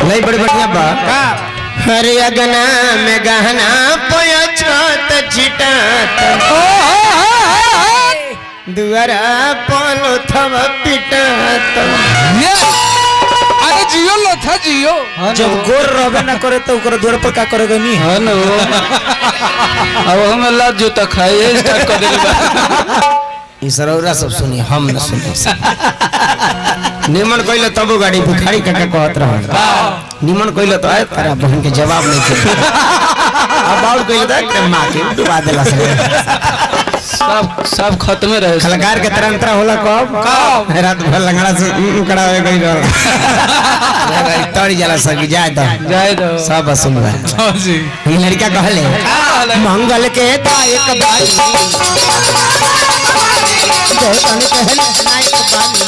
नहीं बड़ी बढ़िया बात हरे अगना में गहना पोया छत छिटात दुआरा पोलो थव पिटात अरे जियो लो था जियो जब गोर रहबे ना करे तो ओकर द्वार पर का करेगा नहीं है ना अब हम लाज जूता खाए स्टार्ट कर देले बा ई सरौरा सब सुनी हम न सुनी निमन कइले तब गाड़ी भिखारी काका कहत रह निमन कइले तो आए तारा बहन के जवाब नहीं के अब बाउल कइले त मां के डुबा देला सब खत्म रहे कलाकार के तरंतरा होला कब रात भर लंगड़ा से कड़ा हो गई रह तड़ी जाला सकी जाए दो सब सुन रहा हां जी ये लड़का कहले मंगल के दायक बाई देवतन कहले नायक बानी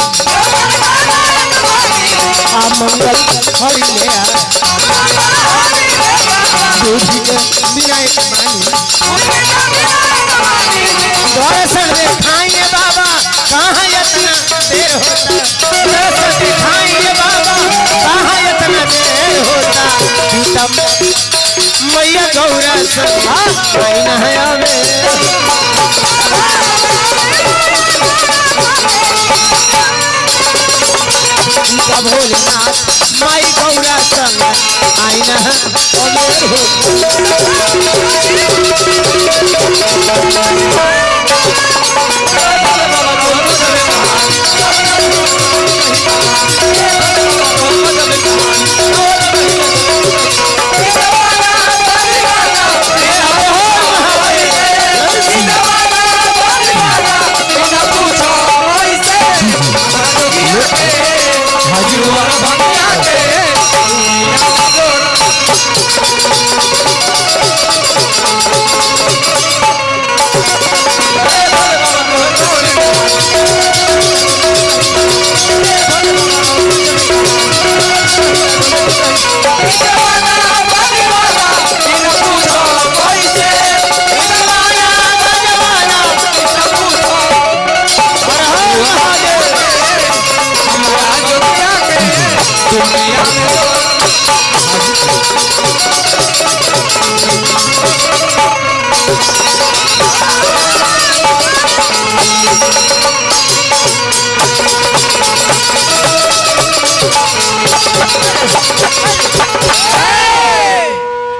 आ मंगल हरि ले आ दूधी के विनायक बानी दर्शन दिखाइए बाबा कहाँ इतना देर होता दर्शन दिखाइए बाबा कहाँ इतना देर होता पीतम मैया गौरा सब न है आवे भोलेनाथ माई गौरा संग आईना अमेर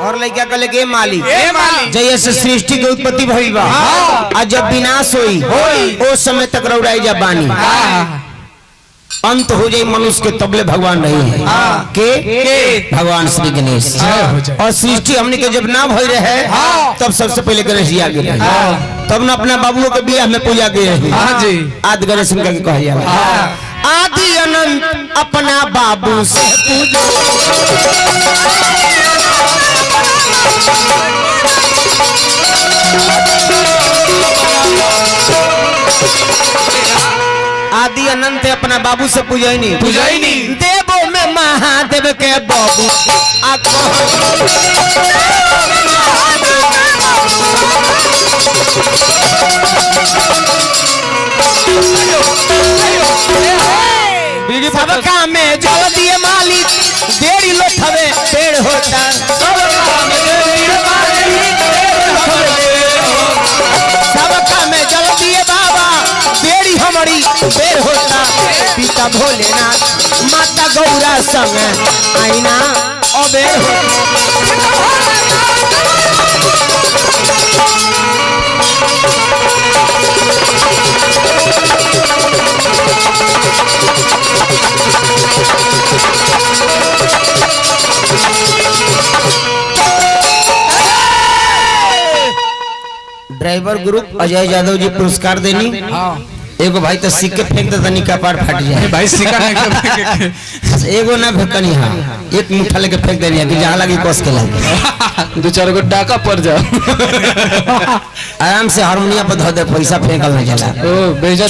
और लइका कहले के मालिक जैसे सृष्टि के उत्पत्ति भइल बा आ जब विनाश होई ओ समय तक रौराई जा बानी अंत हो जाए मनुष्य के तबले भगवान नहीं है के भगवान श्री गणेश और सृष्टि हमने के जब ना भई रहे तब सबसे पहले गणेश जी आ गए तब ना अपना बाबुओं के बियाह में पूजा गए आदि गणेश उनका के कहल जाला आदि अनंत अपना बाबू से पूजा आदि अनंत अपना बाबू से पूजैनी देवो में महादेव के बाबू सबका में जल दिए मालिक देरी लोथवे पेड़ होता सबका में जल दिए बाबा बेड़ी हमारी बेर होता पिता भोलेनाथ माता गौरा संग आईना अबेर होता ड्राइवर ग्रुप अजय यादव जी पुरस्कार देनी एगो भाई तो सिक्के फेंक देता नहीं कपार फट जाए भाई सिक्का एगो ना फेंकनी हां एक मुट्ठा लेके फेंक देनी कि जहां लगी कस के लगे दो चार गो डाका पड़ जाओ आराम से हारमोनियम पर धो दे पैसा फेंकल ना जाला ओ बेइज्जत